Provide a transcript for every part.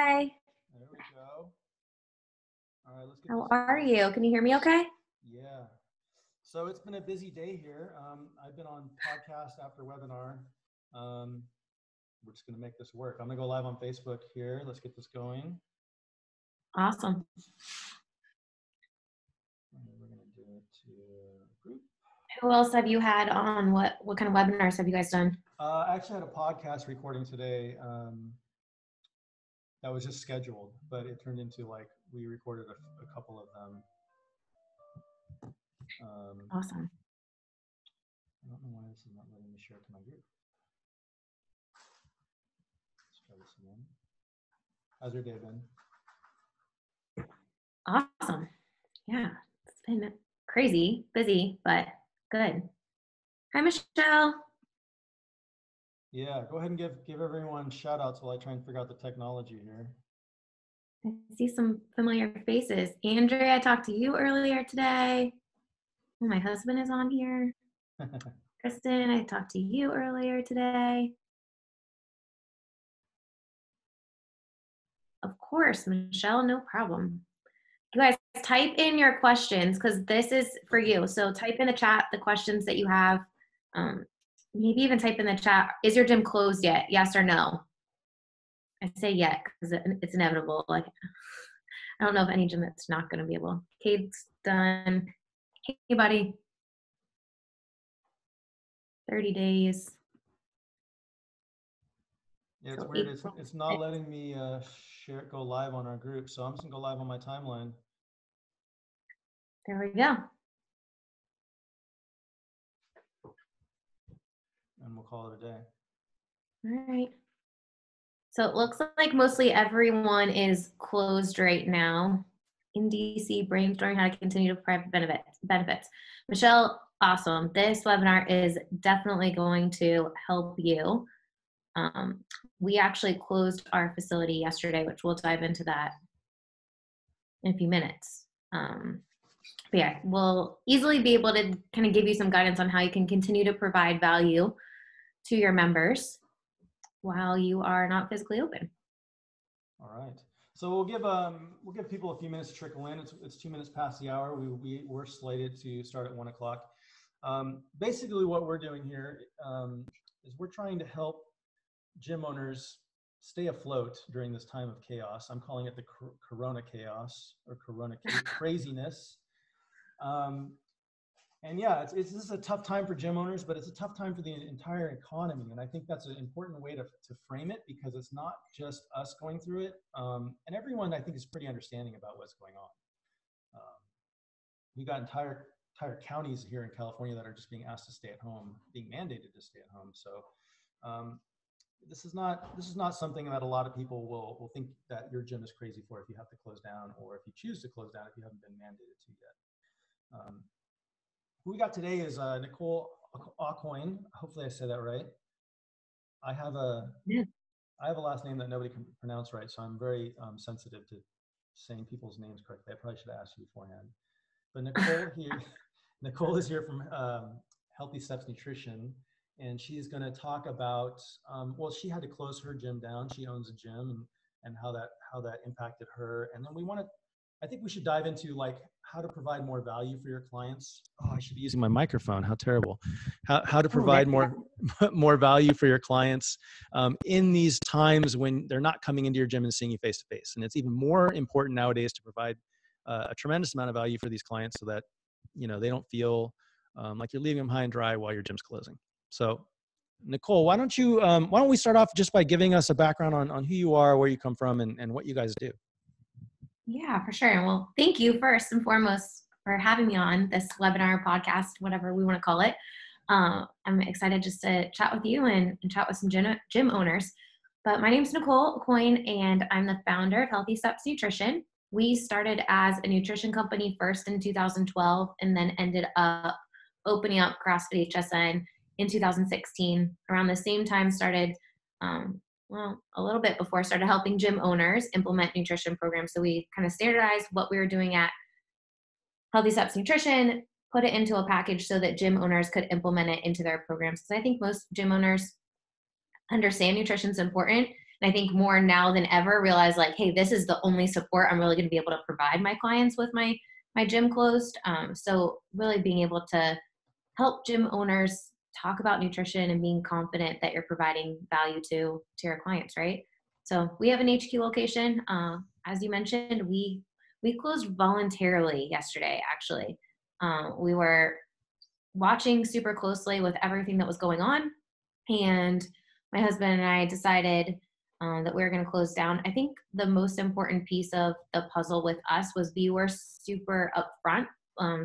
Hi. There we go. All right, let's get How this are going. you? Can you hear me okay? Yeah. So it's been a busy day here. I've been on podcast after webinar. Um, we're just going to make this work. I'm going to go live on Facebook here. Let's get this going. Awesome. And we're going to do it to group. Who else have you had on? What kind of webinars have you guys done? I actually had a podcast recording today that was just scheduled, but it turned into we recorded a couple of them. Awesome. I don't know why this is not letting me share it to my group. Let's try this again. How's your day been? Awesome. Yeah, it's been crazy, busy, but good. Hi, Michelle. Yeah, go ahead and give everyone shout outs while I try and figure out the technology here. I see some familiar faces. Andrea, I talked to you earlier today. Oh, my husband is on here. Kristen, I talked to you earlier today. Of course, Michelle, no problem. You guys type in your questions because this is for you. So type in the chat the questions that you have. Maybe even type in the chat, is your gym closed yet? Yes or no? I say yet because it's inevitable. Like, I don't know of any gym that's not going to be able. Kate's done. Hey, buddy. 30 days. Yeah, it's So weird. It's not letting me go live on our group. So I'm just gonna go live on my timeline. There we go. And we'll call it a day. All right. So it looks like mostly everyone is closed right now. In DC, brainstorming how to continue to provide benefits. Michelle, awesome. This webinar is definitely going to help you. We actually closed our facility yesterday, which we'll dive into that in a few minutes. But yeah, we'll easily be able to kind of give you some guidance on how you can continue to provide value to your members while you are not physically open. All right. So we'll give people a few minutes to trickle in. It's 2 minutes past the hour. We're slated to start at 1 o'clock. Basically, what we're doing here is we're trying to help gym owners stay afloat during this time of chaos. I'm calling it the Corona chaos or Corona craziness. And yeah, this is a tough time for gym owners, but it's a tough time for the entire economy. And I think that's an important way to frame it because it's not just us going through it. And everyone, I think, is pretty understanding about what's going on. We got entire counties here in California that are just being asked to stay at home, being mandated to stay at home. So this is not something that a lot of people will think that your gym is crazy for if you have to close down or if you choose to close down if you haven't been mandated to yet. Who we got today is Nicole Aucoin. Hopefully I said that right. I have a last name that nobody can pronounce right, so I'm very sensitive to saying people's names correctly. I probably should have asked you beforehand. But Nicole is here from Healthy Steps Nutrition, and she is going to talk about. Well, she had to close her gym down. She owns a gym, and how that impacted her. And then I think we should dive into how to provide more value for your clients. Oh, I should be using my microphone. How terrible. How to provide more value for your clients in these times when they're not coming into your gym and seeing you face to face. And it's even more important nowadays to provide a tremendous amount of value for these clients so that they don't feel like you're leaving them high and dry while your gym's closing. So Nicole, why don't we start off just by giving us a background on who you are, where you come from, and what you guys do? Yeah, for sure. Well, thank you first and foremost for having me on this webinar, podcast, whatever we want to call it. I'm excited just to chat with you and chat with some gym owners. But my name is Nicole Aucoin, and I'm the founder of Healthy Steps Nutrition. We started as a nutrition company first in 2012 and then ended up opening up CrossFit HSN in 2016. Around the same time started a little bit before, started helping gym owners implement nutrition programs. So we kind of standardized what we were doing at Healthy Steps Nutrition, put it into a package so that gym owners could implement it into their programs. Because I think most gym owners understand nutrition is important. And I think more now than ever realize like, hey, this is the only support I'm really going to be able to provide my clients with my gym closed. So really being able to help gym owners talk about nutrition and being confident that you're providing value to your clients, right? So we have an HQ location. As you mentioned, we closed voluntarily yesterday. Actually, we were watching super closely with everything that was going on, and my husband and I decided that we were going to close down. I think the most important piece of the puzzle with us was we were super upfront,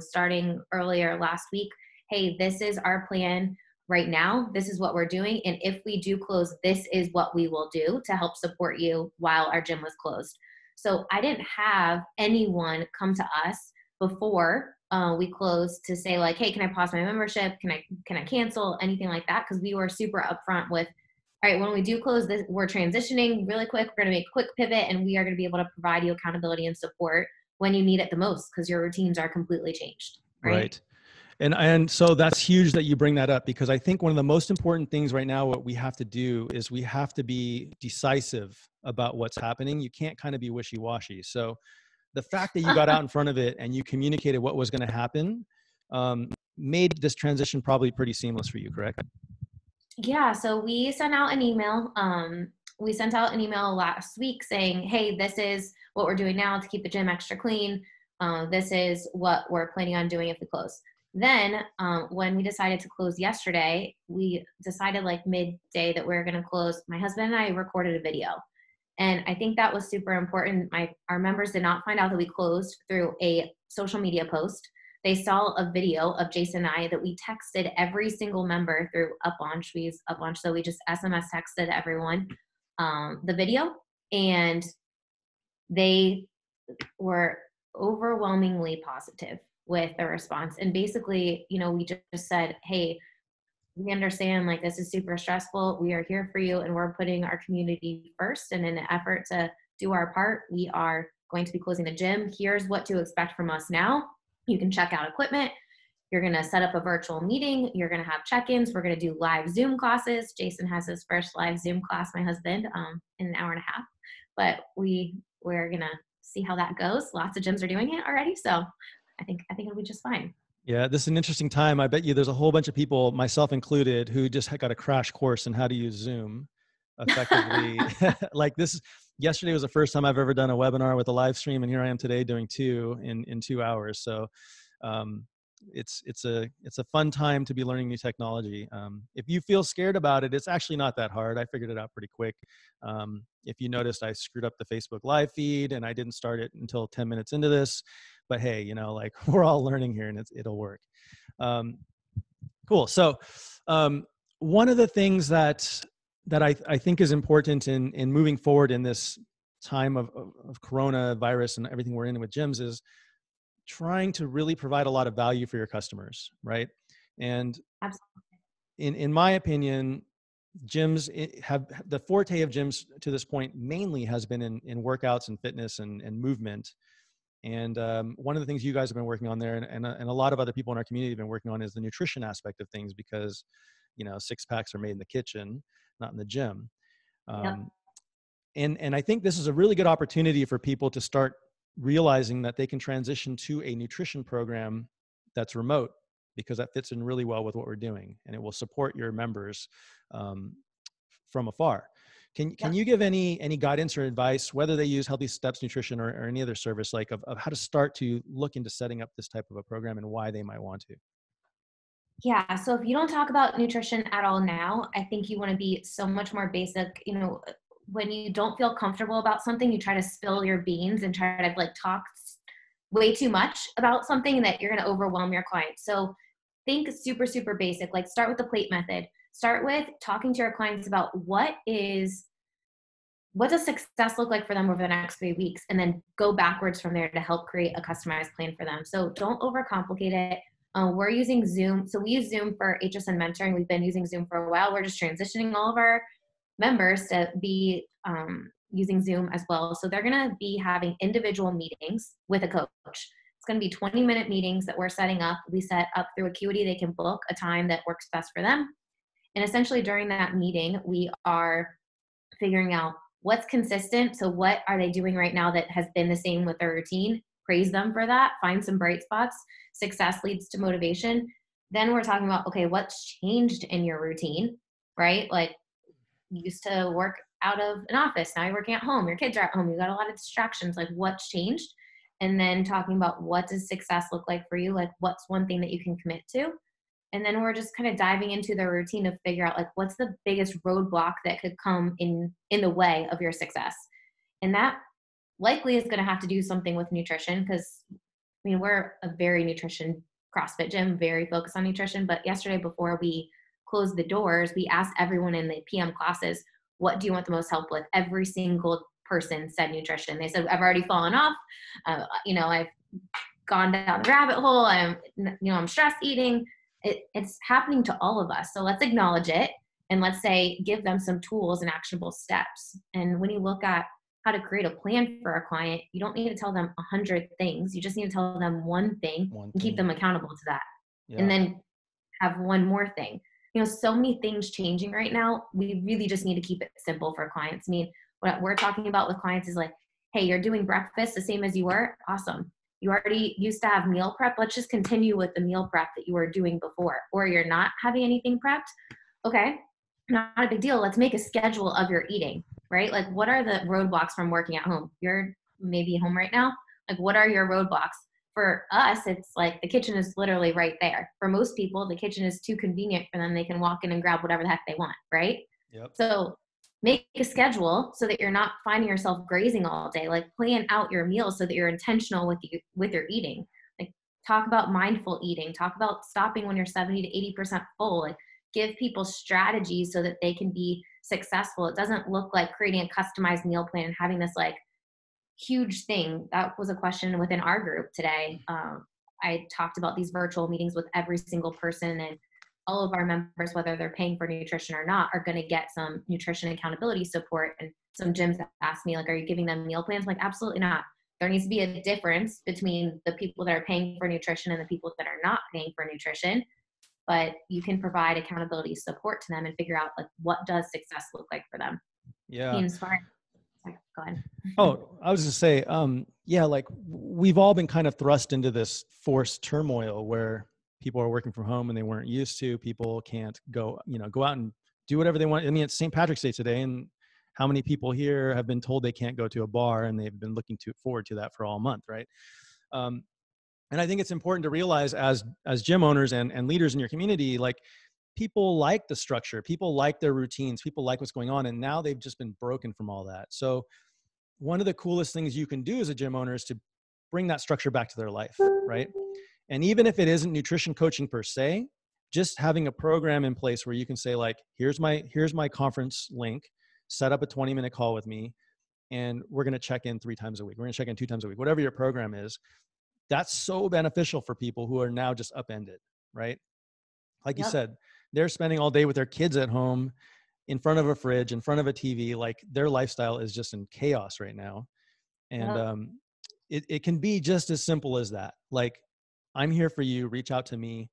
starting earlier last week. Hey, this is our plan right now. This is what we're doing. And if we do close, this is what we will do to help support you while our gym was closed. So I didn't have anyone come to us before we closed to say like, hey, can I pause my membership? Can I cancel anything like that? Because we were super upfront with, all right, when we do close this, we're transitioning really quick. We're going to make a quick pivot, and we are going to be able to provide you accountability and support when you need it the most, because your routines are completely changed, right? Right. And so that's huge that you bring that up, because I think one of the most important things right now, what we have to do is we have to be decisive about what's happening. You can't kind of be wishy-washy. So the fact that you got out in front of it and you communicated what was going to happen made this transition probably pretty seamless for you, correct? Yeah, so we sent out an email. We sent out an email last week saying, hey, this is what we're doing now to keep the gym extra clean. This is what we're planning on doing if we close. Then when we decided to close yesterday, we decided like midday that we are going to close. My husband and I recorded a video. And I think that was super important. Our members did not find out that we closed through a social media post. They saw a video of Jason and I that we texted every single member through Uplaunch. We use Uplaunch, so we just SMS texted everyone the video, and they were overwhelmingly positive with the response. And basically, we just said, hey, we understand like this is super stressful. We are here for you, and we're putting our community first. And in an effort to do our part, we are going to be closing the gym. Here's what to expect from us now. You can check out equipment. You're going to set up a virtual meeting. You're going to have check-ins. We're going to do live Zoom classes. Jason has his first live Zoom class, my husband, in an hour and a half. But we're going to see how that goes. Lots of gyms are doing it already. So I think it'll be just fine. Yeah, this is an interesting time. I bet you there's a whole bunch of people, myself included, who just got a crash course in how to use Zoom effectively. Like yesterday was the first time I've ever done a webinar with a live stream, and here I am today doing two in 2 hours. So it's a fun time to be learning new technology. If you feel scared about it, it's actually not that hard. I figured it out pretty quick. If you noticed, I screwed up the Facebook live feed and I didn't start it until 10 minutes into this. But hey, like we're all learning here, and it'll work. Cool. So one of the things that I think is important in moving forward in this time of coronavirus and everything we're in with gyms is trying to really provide a lot of value for your customers, right? And Absolutely. in my opinion, gyms have the forte of gyms to this point mainly has been in workouts and fitness and movement. And one of the things you guys have been working on there, and a lot of other people in our community have been working on, is the nutrition aspect of things, because six packs are made in the kitchen, not in the gym. Yep. And I think this is a really good opportunity for people to start realizing that they can transition to a nutrition program that's remote, because that fits in really well with what we're doing, and it will support your members from afar. Can you give any guidance or advice, whether they use Healthy Steps Nutrition or any other service, like of how to start to look into setting up this type of a program and why they might want to? Yeah. So if you don't talk about nutrition at all now, I think you want to be so much more basic. When you don't feel comfortable about something, you try to spill your beans and try to like talk way too much about something that you're going to overwhelm your clients. So think super, super basic. Like start with the plate method. Start with talking to your clients about what does success look like for them over the next 3 weeks, and then go backwards from there to help create a customized plan for them. So don't overcomplicate it. We're using Zoom. So we use Zoom for HSN mentoring. We've been using Zoom for a while. We're just transitioning all of our members to be using Zoom as well. So they're going to be having individual meetings with a coach. It's going to be 20-minute meetings that we're setting up. We set up through Acuity. They can book a time that works best for them. And essentially during that meeting, we are figuring out what's consistent. So what are they doing right now that has been the same with their routine? Praise them for that. Find some bright spots. Success leads to motivation. Then we're talking about, okay, what's changed in your routine, right? Like, you used to work out of an office. Now you're working at home. Your kids are at home. You got a lot of distractions. Like, what's changed? And then talking about, what does success look like for you? Like, what's one thing that you can commit to? And then we're just kind of diving into the routine to figure out, like, what's the biggest roadblock that could come in the way of your success. And that likely is going to have to do something with nutrition, because I mean, we're a very nutrition CrossFit gym, very focused on nutrition. But yesterday, before we closed the doors, we asked everyone in the PM classes, what do you want the most help with? Every single person said nutrition. They said, I've already fallen off. I've gone down the rabbit hole. I'm stress eating. It's happening to all of us. So let's acknowledge it. And let's say, give them some tools and actionable steps. And when you look at how to create a plan for a client, you don't need to tell them 100 things. You just need to tell them one thing One and keep thing. them accountable to that. And Yeah. then have one more thing. So many things changing right now. We really just need to keep it simple for clients. I mean, what we're talking about with clients is like, hey, you're doing breakfast the same as you were. Awesome. You already used to have meal prep. Let's just continue with the meal prep that you were doing before. Or you're not having anything prepped. Okay, not a big deal. Let's make a schedule of your eating, right? Like, what are the roadblocks from working at home? You're maybe home right now. Like, what are your roadblocks? For us, it's like the kitchen is literally right there. For most people, the kitchen is too convenient for them. They can walk in and grab whatever the heck they want, right? Yep. So make a schedule so that you're not finding yourself grazing all day. Like, plan out your meals so that you're intentional with your eating. Like, talk about mindful eating. Talk about stopping when you're 70 to 80% full. Like, give people strategies so that they can be successful. It doesn't look like creating a customized meal plan and having this like huge thing. That was a question within our group today. I talked about these virtual meetings with every single person, and all of our members, whether they're paying for nutrition or not, are going to get some nutrition accountability support. And some gyms asked me, like, are you giving them meal plans? I'm like, absolutely not. There needs to be a difference between the people that are paying for nutrition and the people that are not paying for nutrition. But you can provide accountability support to them and figure out, like, what does success look like for them. Yeah. And as far as, go ahead. Oh, I was just say, yeah, like we've all been kind of thrust into this forced turmoil where people are working from home and they weren't used to. People can't go out and do whatever they want. I mean, it's St. Patrick's Day today, and how many people here have been told they can't go to a bar, and they've been looking forward to that for all month, right? And I think it's important to realize as gym owners and leaders in your community, like, people like the structure, people like their routines, people like what's going on, and now they've just been broken from all that. So one of the coolest things you can do as a gym owner is to bring that structure back to their life, right? And even if it isn't nutrition coaching per se, just having a program in place where you can say, like, here's my conference link, set up a 20-minute call with me, and we're going to check in 3 times a week. We're going to check in 2 times a week, whatever your program is. That's so beneficial for people who are now just upended, right? Like you Yep. said, they're spending all day with their kids at home, in front of a fridge, in front of a TV. Like, their lifestyle is just in chaos right now. And Yep. it can be just as simple as that. Like, I'm here for you. Reach out to me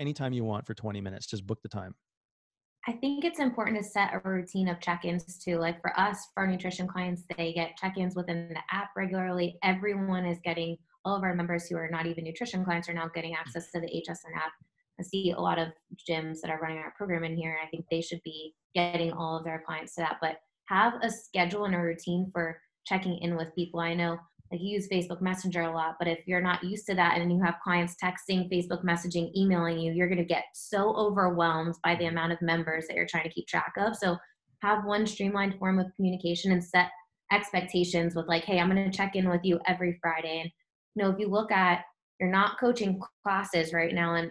anytime you want for 20 minutes. Just book the time. I think it's important to set a routine of check-ins too. Like, for us, for our nutrition clients, they get check-ins within the app regularly. Everyone is getting, all of our members who are not even nutrition clients are now getting access to the HSN app. I see a lot of gyms that are running our program in here. I think they should be getting all of their clients to that. But have a schedule and a routine for checking in with people. I know, like, you use Facebook Messenger a lot, but if you're not used to that and you have clients texting, Facebook messaging, emailing you, you're going to get so overwhelmed by the amount of members that you're trying to keep track of. So have one streamlined form of communication and set expectations with, like, hey, I'm going to check in with you every Friday. And if you look at, you're not coaching classes right now, and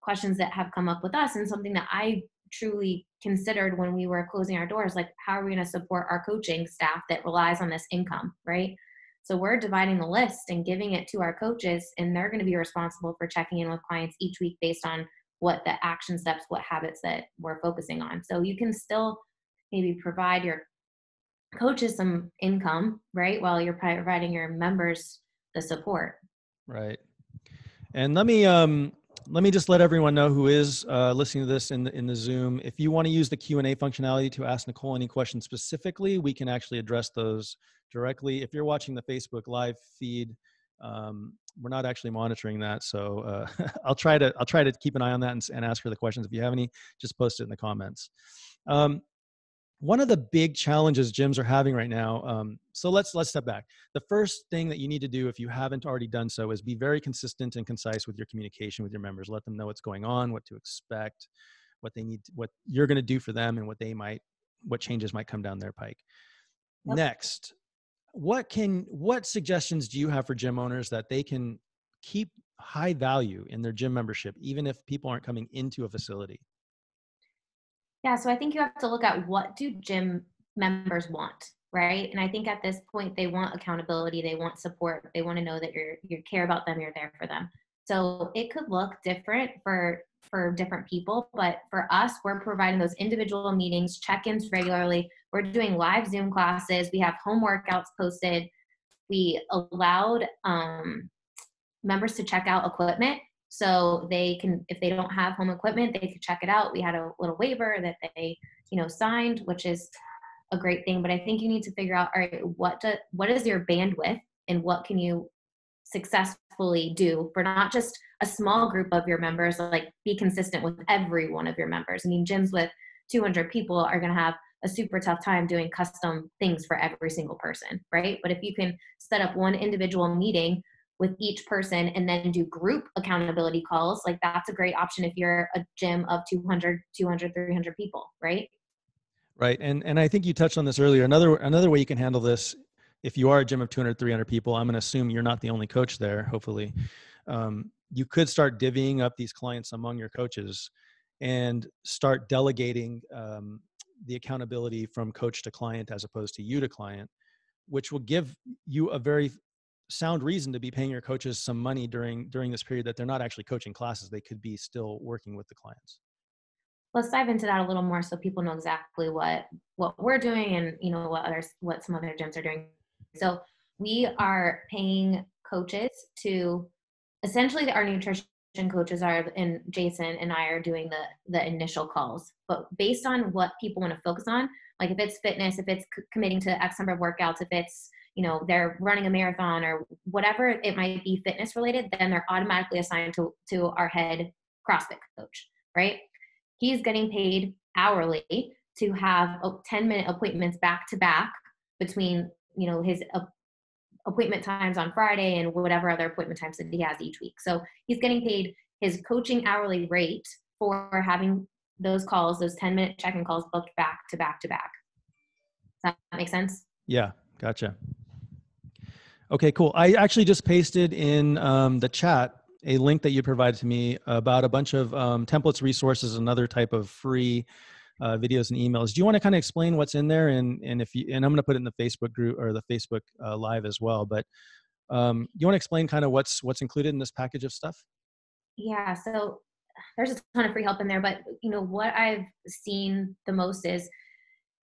questions that have come up with us, and something that I truly considered when we were closing our doors, like, how are we going to support our coaching staff that relies on this income, right? So we're dividing the list and giving it to our coaches, and they're going to be responsible for checking in with clients each week based on what the action steps, what habits that we're focusing on. So you can still maybe provide your coaches some income, right, while you're providing your members the support. Right. And let me let me just let everyone know who is listening to this in the Zoom. If you want to use the Q&A functionality to ask Nicole any questions specifically, we can actually address those directly. If you're watching the Facebook live feed, we're not actually monitoring that, so I'll try to keep an eye on that and ask her the questions. If you have any, just post it in the comments. One of the big challenges gyms are having right now, so let's step back. The first thing that you need to do, if you haven't already done so, is be very consistent and concise with your communication with your members. Let them know what's going on, what to expect, what they need, what you're going to do for them, and what changes might come down their pike. Yep. Next, what suggestions do you have for gym owners that they can keep high value in their gym membership, even if people aren't coming into a facility? Yeah, so I think you have to look at what do gym members want, right? And I think at this point they want accountability, they want support, they want to know that you care about them, you're there for them. So it could look different for different people, but for us, we're providing those individual meetings, check-ins regularly. We're doing live Zoom classes. We have home workouts posted. We allowed members to check out equipment. So they can, if they don't have home equipment, they can check it out. We had a little waiver that they, signed, which is a great thing. But I think you need to figure out, all right, what is your bandwidth and what can you successfully do for not just a small group of your members, like be consistent with every one of your members. I mean, gyms with 200 people are going to have a super tough time doing custom things for every single person, right? But if you can set up one individual meeting with each person and then do group accountability calls, like that's a great option if you're a gym of 200, 300 people, right? Right. And I think you touched on this earlier. Another way you can handle this, if you are a gym of 200, 300 people, I'm going to assume you're not the only coach there, hopefully. You could start divvying up these clients among your coaches and start delegating the accountability from coach to client as opposed to you to client, which will give you a very sound reason to be paying your coaches some money during this period that they're not actually coaching classes. They could be still working with the clients. Let's dive into that a little more so people know exactly what we're doing and what some other gyms are doing. So we are paying coaches to essentially our nutrition coaches are, and Jason and I are doing the initial calls, but based on what people want to focus on, like if it's fitness, if it's committing to X number of workouts, if it's they're running a marathon or whatever it might be fitness related, then they're automatically assigned to our head CrossFit coach, right? He's getting paid hourly to have 10-minute appointments back to back between, his appointment times on Friday and whatever other appointment times that he has each week. So he's getting paid his coaching hourly rate for having those calls, those 10-minute check-in calls booked back to back to back. Does that make sense? Yeah, gotcha. Okay, cool. I actually just pasted in the chat a link that you provided to me about a bunch of templates, resources, and other type of free videos and emails. Do you want to kind of explain what's in there? And I'm going to put it in the Facebook group or the Facebook live as well. But you want to explain kind of what's included in this package of stuff? Yeah. So there's a ton of free help in there, but what I've seen the most is,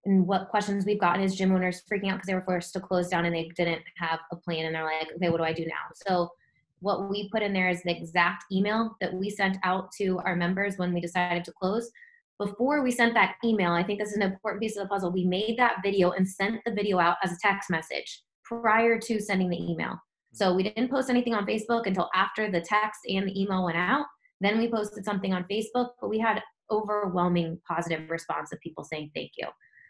and what questions we've gotten is gym owners freaking out because they were forced to close down and they didn't have a plan, and they're like, okay, what do I do now? So what we put in there is the exact email that we sent out to our members when we decided to close. Before we sent that email, I think this is an important piece of the puzzle. We made that video and sent the video out as a text message prior to sending the email. So we didn't post anything on Facebook until after the text and the email went out. Then we posted something on Facebook, but we had overwhelming positive response of people saying thank you.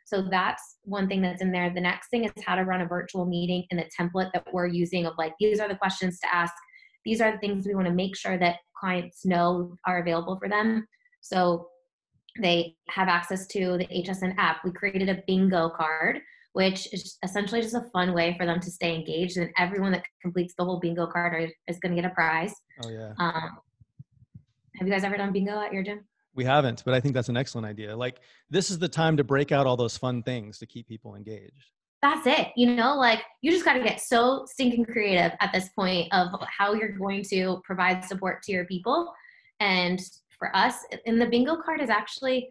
So that's one thing that's in there. The next thing is how to run a virtual meeting, and the template that we're using of like, these are the questions to ask. These are the things we want to make sure that clients know are available for them. So they have access to the HSN app. We created a bingo card, which is essentially just a fun way for them to stay engaged. And everyone that completes the whole bingo card is going to get a prize. Oh, yeah. Have you guys ever done bingo at your gym? We haven't, but I think that's an excellent idea. Like, this is the time to break out all those fun things to keep people engaged. That's it. Like you just got to get so stinking creative at this point of how you're going to provide support to your people. And for us, and the bingo card is actually,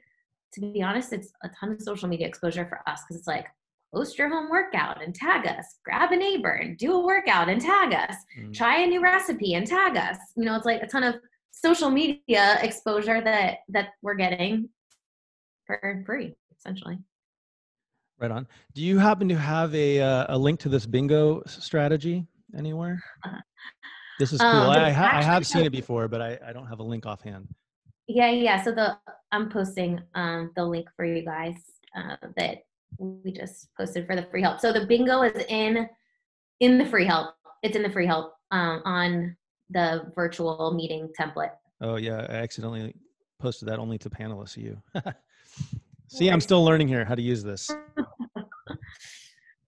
to be honest, it's a ton of social media exposure for us, because it's like, post your home workout and tag us, grab a neighbor and do a workout and tag us, try a new recipe and tag us. It's like a ton of social media exposure that we're getting for free, essentially. Right on. Do you happen to have a link to this bingo strategy anywhere? This is cool. I, There's I, ha- I actually have seen it before, but I don't have a link offhand. yeah. So I'm posting the link for you guys that we just posted for the free help. So the bingo is in the free help. It's in the free help on the virtual meeting template. Oh yeah, I accidentally posted that only to panelists. You No see, I'm worries. still learning here how to use this.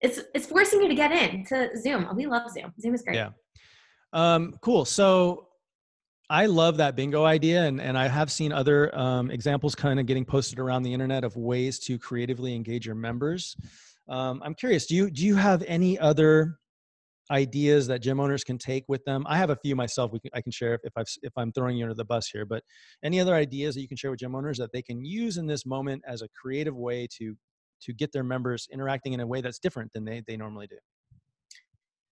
It's forcing you to get in to Zoom. We love Zoom. Zoom is great. Yeah. Cool. So I love that bingo idea, and I have seen other examples kind of getting posted around the internet of ways to creatively engage your members. I'm curious, do you have any other ideas that gym owners can take with them? I have a few myself. I can share if I'm throwing you under the bus here. But any other ideas that you can share with gym owners that they can use in this moment as a creative way to get their members interacting in a way that's different than they normally do?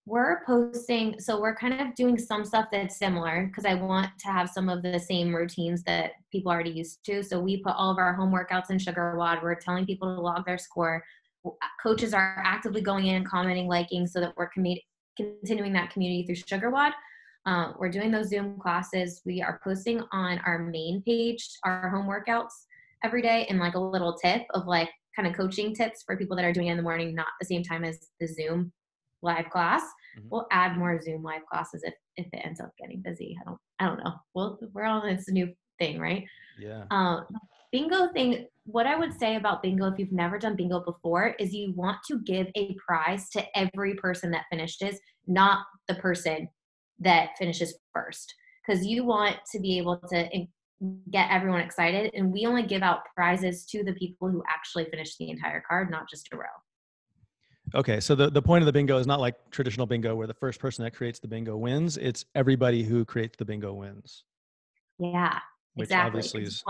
We're posting, so we're kind of doing some stuff that's similar because I want to have some of the same routines that people are already used to. So we put all of our home workouts in Sugar WOD. We're telling people to log their score. Coaches are actively going in, commenting, liking, so that we're continuing that community through Sugar WOD. We're doing those Zoom classes. We are posting on our main page our home workouts every day and like a little tip of like kind of coaching tips for people that are doing it in the morning, not the same time as the Zoom live class. Mhm. We'll add more Zoom live classes if it ends up getting busy. I don't know. We're on this new thing, right? Yeah. Um, bingo thing. What I would say about bingo, if you've never done bingo before, is you want to give a prize to every person that finishes, not the person that finishes first, because you want to be able to get everyone excited. And we only give out prizes to the people who actually finish the entire card, not just a row. Okay, so the point of the bingo is not like traditional bingo where the first person that creates the bingo wins. It's everybody who creates the bingo wins, Yeah, which exactly. obviously is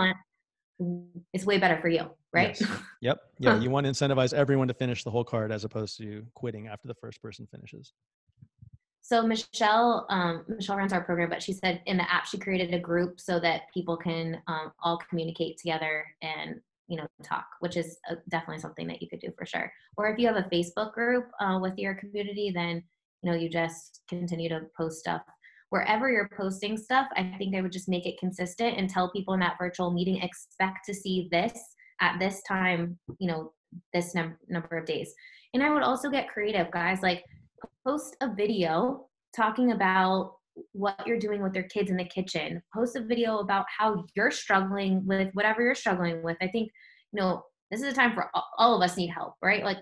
It's way better for you, right? yes. Yep. Yeah, you want to incentivize everyone to finish the whole card as opposed to quitting after the first person finishes. So Michelle runs our program, but she said in the app she created a group so that people can all communicate together and talk, which is definitely something that you could do for sure. Or if you have a Facebook group with your community, then you just continue to post stuff wherever you're posting stuff. I think I would just make it consistent and tell people in that virtual meeting, expect to see this at this time, this number of days. And I would also get creative, guys. Like, post a video talking about what you're doing with your kids in the kitchen. Post a video about how you're struggling with whatever you're struggling with. I think, this is a time for all of us need help, right? Like,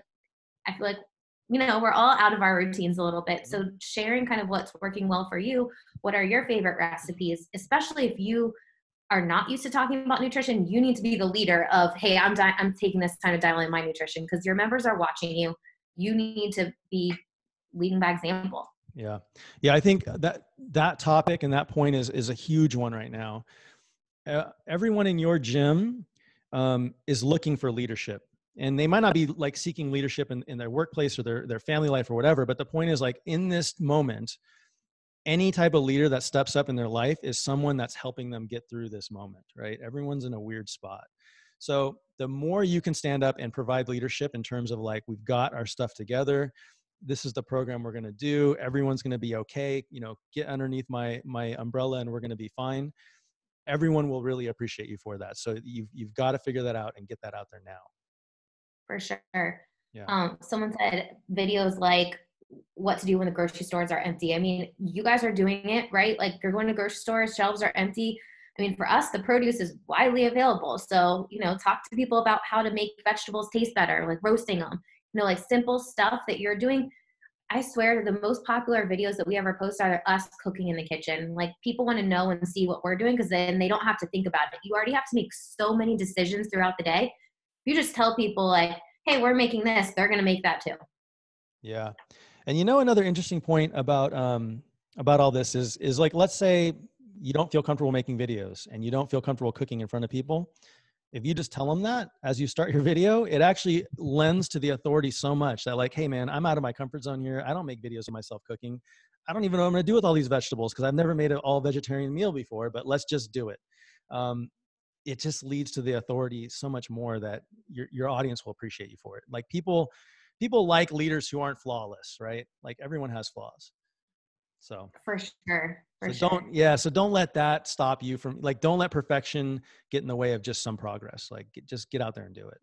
I feel like, we're all out of our routines a little bit. So sharing kind of what's working well for you, what are your favorite recipes, especially if you are not used to talking about nutrition, you need to be the leader of, hey, I'm taking this time to dial in my nutrition because your members are watching you. You need to be leading by example. Yeah. Yeah. I think that topic and that point is a huge one right now. Everyone in your gym is looking for leadership, and they might not be like seeking leadership in their workplace or their family life or whatever. But the point is, like, in this moment, any type of leader that steps up in their life is someone that's helping them get through this moment, right? Everyone's in a weird spot. So the more you can stand up and provide leadership in terms of like, we've got our stuff together, this is the program we're going to do, everyone's going to be okay, get underneath my umbrella and we're going to be fine. Everyone will really appreciate you for that. So you've got to figure that out and get that out there now. For sure. Yeah. Someone said videos like what to do when the grocery stores are empty. I mean, you guys are doing it, right? Like, you're going to grocery stores, shelves are empty. I mean, for us, the produce is widely available. So, talk to people about how to make vegetables taste better, like roasting them, like simple stuff that you're doing. I swear the most popular videos that we ever post are us cooking in the kitchen. Like, people want to know and see what we're doing because then they don't have to think about it. You already have to make so many decisions throughout the day. You just tell people like, hey, we're making this, they're going to make that too. Yeah. And another interesting point about all this is like, let's say you don't feel comfortable making videos and you don't feel comfortable cooking in front of people. if you just tell them that as you start your video, it actually lends to the authority so much that like, hey man, I'm out of my comfort zone here. I don't make videos of myself cooking. I don't even know what I'm going to do with all these vegetables because I've never made an all vegetarian meal before, but let's just do it. Um, it just leads to the authority so much more that your audience will appreciate you for it. Like people like leaders who aren't flawless, right? Like everyone has flaws. So For sure. For so sure. so don't let that stop you from like, don't let perfection get in the way of just some progress. Like just get out there and do it.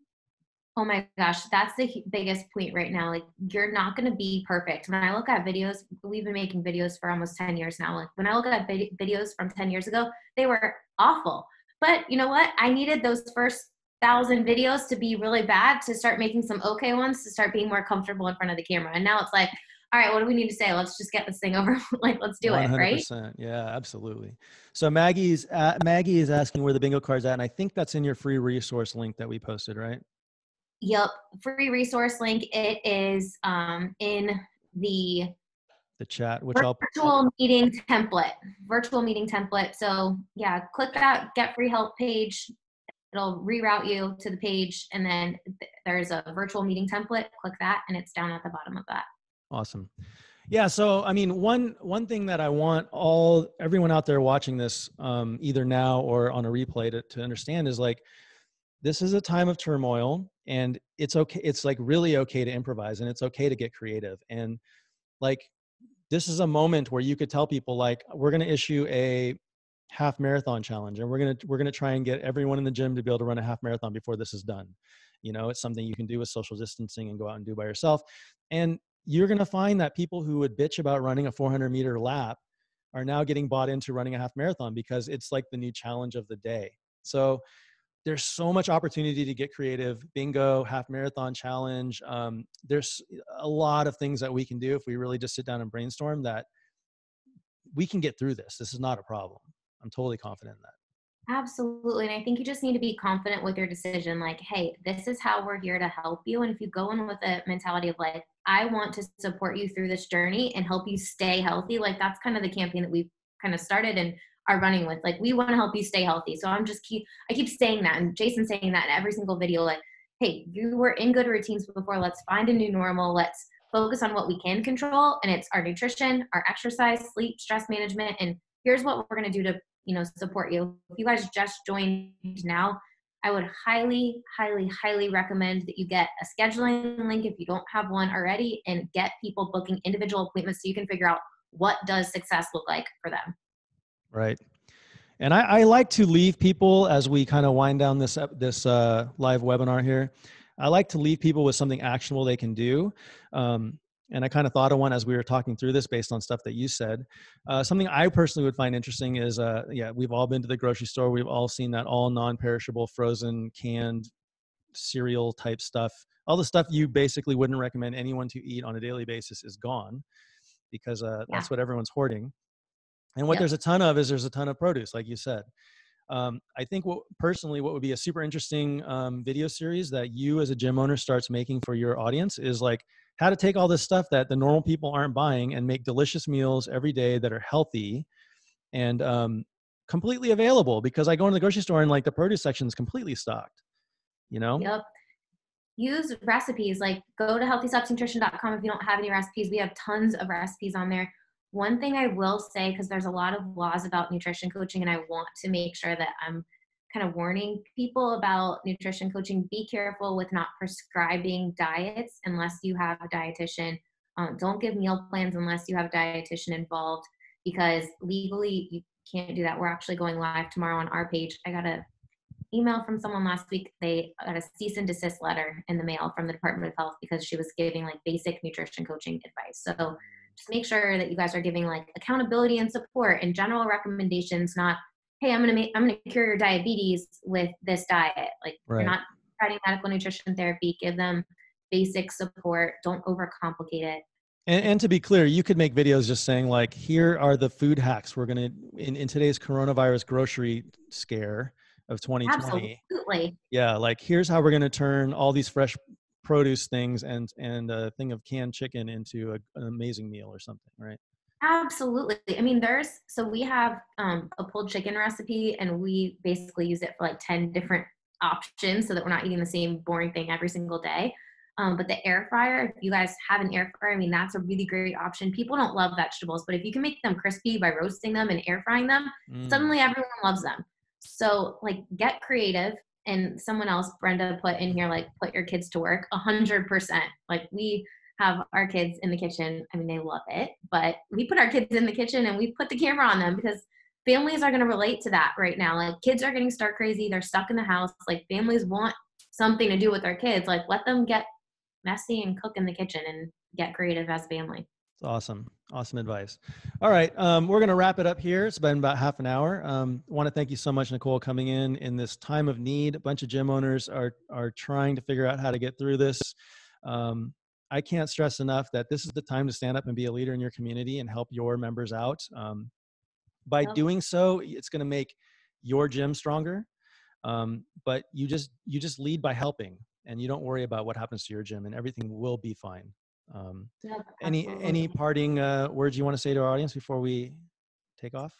Oh my gosh, that's the biggest point right now. Like, you're not going to be perfect. When I look at videos, we've been making videos for almost 10 years now. Like, when I look at videos from 10 years ago, they were awful. But you know what? I needed those first 1,000 videos to be really bad to start making some okay ones, to start being more comfortable in front of the camera. And now it's like, all right, what do we need to say? Let's just get this thing over. Like, let's do it, right? 100%. Yeah, absolutely. So Maggie is asking where the bingo card's at. And I think that's in your free resource link that we posted, right? Yep. Free resource link. It is in the The chat, which I'll, virtual meeting template. Virtual meeting template. So yeah, click that get free help page. It'll reroute you to the page, and then there's a virtual meeting template. Click that, and it's down at the bottom of that. awesome. Yeah. So, I mean, one thing that I want everyone out there watching this, either now or on a replay to understand is like, this is a time of turmoil and it's okay. It's like really okay to improvise and it's okay to get creative. And like, this is a moment where you could tell people like, we're going to issue a half marathon challenge and we're going to try and get everyone in the gym to be able to run a half marathon before this is done. You know, it's something you can do with social distancing and go out and do by yourself. And you're going to find that people who would bitch about running a 400-meter lap are now getting bought into running a half marathon because it's like the new challenge of the day. So there's so much opportunity to get creative. Bingo, half marathon challenge. There's a lot of things that we can do if we really just sit down and brainstorm, that we can get through this. This is not a problem. I'm totally confident in that. Absolutely. And I think you just need to be confident with your decision. Like, hey, this is how we're here to help you. And if you go in with a mentality of like, I want to support you through this journey and help you stay healthy, like that's kind of the campaign that we've kind of started and are running with. Like, we want to help you stay healthy. So I keep saying that, and Jason's saying that in every single video, like, hey, you were in good routines before. Let's find a new normal. Let's focus on what we can control. And it's our nutrition, our exercise, sleep, stress management. And here's what we're going to do to support you. If you guys just joined now, I would highly, highly, highly recommend that you get a scheduling link if you don't have one already, and get people booking individual appointments so you can figure out what does success look like for them. Right. And I like to leave people, as we kind of wind down this live webinar here, I like to leave people with something actionable they can do. And I kind of thought of one as we were talking through this based on stuff that you said. Something I personally would find interesting is, we've all been to the grocery store. We've all seen that all non-perishable, frozen, canned cereal type stuff. All the stuff you basically wouldn't recommend anyone to eat on a daily basis is gone, because Yeah. that's what everyone's hoarding. And what Yep. there's a ton of is there's a ton of produce, like you said. I think what would be a super interesting video series that you as a gym owner starts making for your audience is like how to take all this stuff that the normal people aren't buying and make delicious meals every day that are healthy and completely available. Because I go into the grocery store and like the produce section is completely stocked, you know? Yep. Use recipes. Like, go to healthysubsnutrition.com if you don't have any recipes. We have tons of recipes on there. One thing I will say, because there's a lot of laws about nutrition coaching, and I want to make sure that I'm kind of warning people about nutrition coaching, be careful with not prescribing diets unless you have a dietitian. Don't give meal plans unless you have a dietitian involved, because legally you can't do that. We're actually going live tomorrow on our page. I got a email from someone last week. They got a cease and desist letter in the mail from the Department of Health because she was giving like basic nutrition coaching advice. So just make sure that you guys are giving like accountability and support and general recommendations, not, hey, I'm gonna cure your diabetes with this diet. Like, you're Right. not providing medical nutrition therapy. Give them basic support. Don't overcomplicate it. And to be clear, you could make videos just saying like, here are the food hacks we're going to, in today's coronavirus grocery scare of 2020. Absolutely. Yeah, like here's how we're going to turn all these fresh produce things and a thing of canned chicken into an amazing meal or something, right? Absolutely. I mean, so we have a pulled chicken recipe, and we basically use it for like 10 different options so that we're not eating the same boring thing every single day. But the air fryer, if you guys have an air fryer, I mean, that's a really great option. People don't love vegetables, but if you can make them crispy by roasting them and air frying them, Mm. suddenly everyone loves them. So like get creative. And someone else, Brenda, put in here, like, put your kids to work 100%. Like we have our kids in the kitchen. I mean, they love it, but we put our kids in the kitchen and we put the camera on them because families are going to relate to that right now. Like kids are getting stark crazy. They're stuck in the house. Like families want something to do with their kids. Like let them get messy and cook in the kitchen and get creative as family. It's awesome. Awesome advice. All right. We're going to wrap it up here. It's been about half an hour. Want to thank you so much, Nicole, coming in this time of need. A bunch of gym owners are trying to figure out how to get through this. I can't stress enough that this is the time to stand up and be a leader in your community and help your members out. By Yep. doing so, it's going to make your gym stronger. But you just lead by helping, and you don't worry about what happens to your gym, and everything will be fine. Yep, Any absolutely. parting words you want to say to our audience before we take off?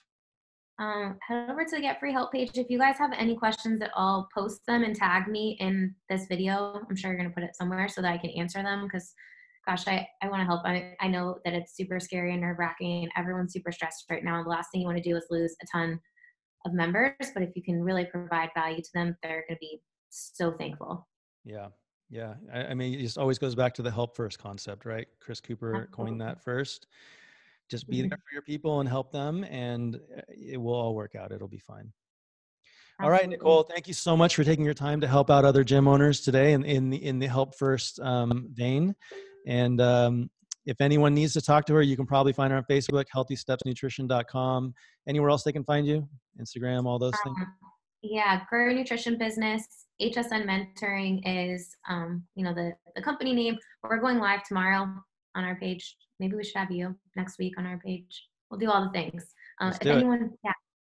Head over to the Get Free Help page. If you guys have any questions at all, post them and tag me in this video. I'm sure you're going to put it somewhere so that I can answer them because, gosh, I want to help. I know that it's super scary and nerve wracking and everyone's super stressed right now. The last thing you want to do is lose a ton of members, but if you can really provide value to them, they're going to be so thankful. Yeah. Yeah. I mean, it just always goes back to the help first concept, right? Chris Cooper coined Absolutely. that first. Just be there Mhm. for your people and help them, and it will all work out. It'll be fine. All right, Absolutely. Nicole, thank you so much for taking your time to help out other gym owners today in the help first vein. And if anyone needs to talk to her, you can probably find her on Facebook, healthystepsnutrition.com. Anywhere else they can find you? Instagram, all those things? Um, yeah, Grow Your Nutrition Business. HSN Mentoring is, the company name. We're going live tomorrow on our page. Maybe we should have you next week on our page. We'll do all the things. Let's If do it. anyone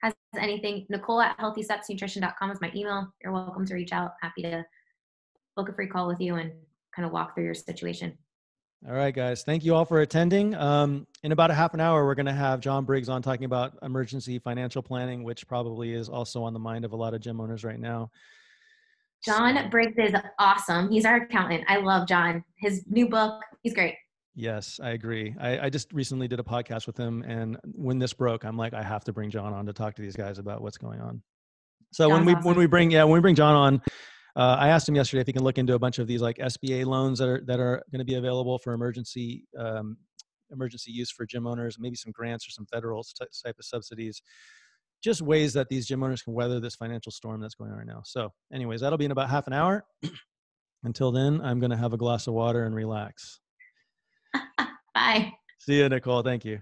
has anything, Nicole at healthystepsnutrition.com is my email. You're welcome to reach out. Happy to book a free call with you and kind of walk through your situation. All right, guys. Thank you all for attending. In about a half an hour, we're going to have John Briggs on talking about emergency financial planning, which probably is also on the mind of a lot of gym owners right now. John So, Briggs is awesome. He's our accountant. I love John. His new book, he's great. yes, I agree. I just recently did a podcast with him, and when this broke, I'm like, I have to bring John on to talk to these guys about what's going on. So John's when awesome. we bring John on, I asked him yesterday if he can look into a bunch of these like SBA loans that are going to be available for emergency use for gym owners, maybe some grants or some federal type of subsidies, just ways that these gym owners can weather this financial storm that's going on right now. So anyways, that'll be in about half an hour. Until then, I'm going to have a glass of water and relax. Bye. See you, Nicole. Thank you.